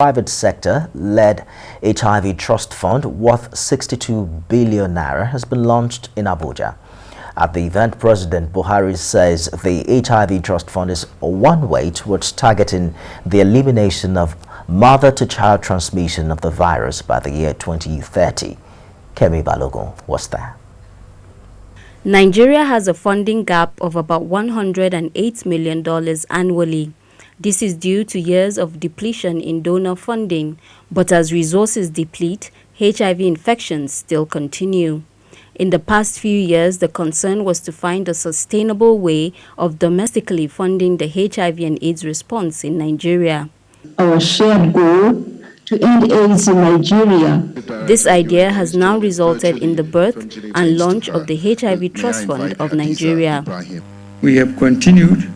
Private sector-led HIV trust fund worth 62 billion naira has been launched in Abuja. At the event, President Buhari says the HIV trust fund is one way towards targeting the elimination of mother-to-child transmission of the virus by the year 2030. Kemi Balogun was there. Nigeria has a funding gap of about $108 million annually. This is due to years of depletion in donor funding, but as resources deplete, HIV infections still continue. In the past few years, the concern was to find a sustainable way of domestically funding the HIV and AIDS response in Nigeria. Our shared goal to end AIDS in Nigeria. This idea has now resulted in the birth and launch of the HIV Trust Fund of Nigeria. We have continued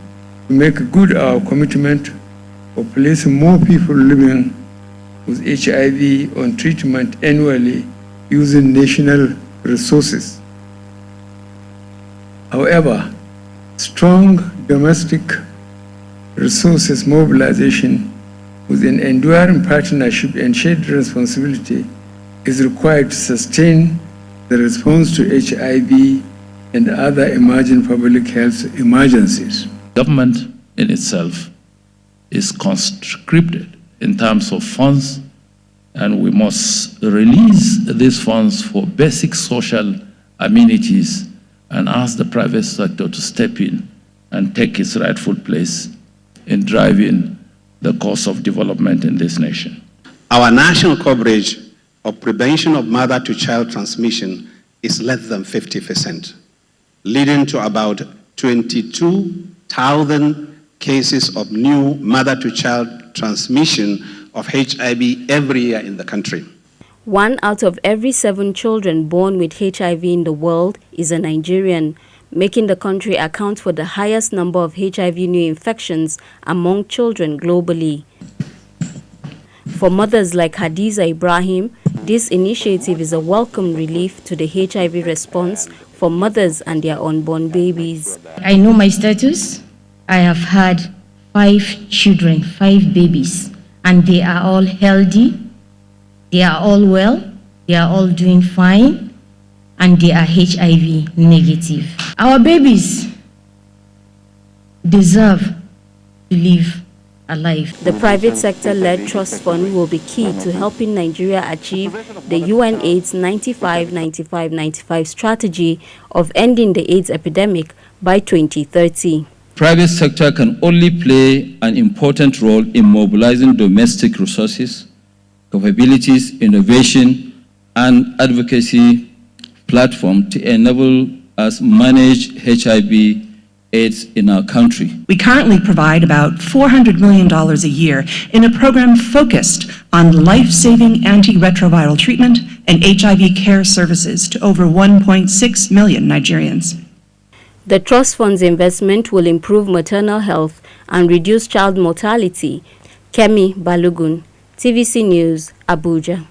to make good our commitment of placing more people living with HIV on treatment annually using national resources. However, strong domestic resources mobilization with an enduring partnership and shared responsibility is required to sustain the response to HIV and other emerging public health emergencies. Government in itself is conscripted in terms of funds, and we must release these funds for basic social amenities and ask the private sector to step in and take its rightful place in driving the course of development in this nation. Our national coverage of prevention of mother-to-child transmission is less than 50%, leading to about 22,000 cases of new mother-to-child transmission of HIV every year in the country. 1 out of every 7 children born with HIV in the world is a Nigerian, making the country account for the highest number of HIV new infections among children globally. For mothers like Hadiza Ibrahim, this initiative is a welcome relief to the HIV response for mothers and their unborn babies. I know my status. I have had 5 children, 5 babies, and they are all healthy, they are all well, they are all doing fine, and they are HIV negative. Our babies deserve to live alive. The private sector-led trust fund will be key to helping Nigeria achieve the UNAIDS 95-95-95 strategy of ending the AIDS epidemic by 2030. Private sector can only play an important role in mobilizing domestic resources, capabilities, innovation, and advocacy platform to enable us manage HIV/AIDS in our country. We currently provide about $400 million a year in a program focused on life-saving antiretroviral treatment and HIV care services to over 1.6 million Nigerians. The trust fund's investment will improve maternal health and reduce child mortality. Kemi Balogun, TVC News, Abuja.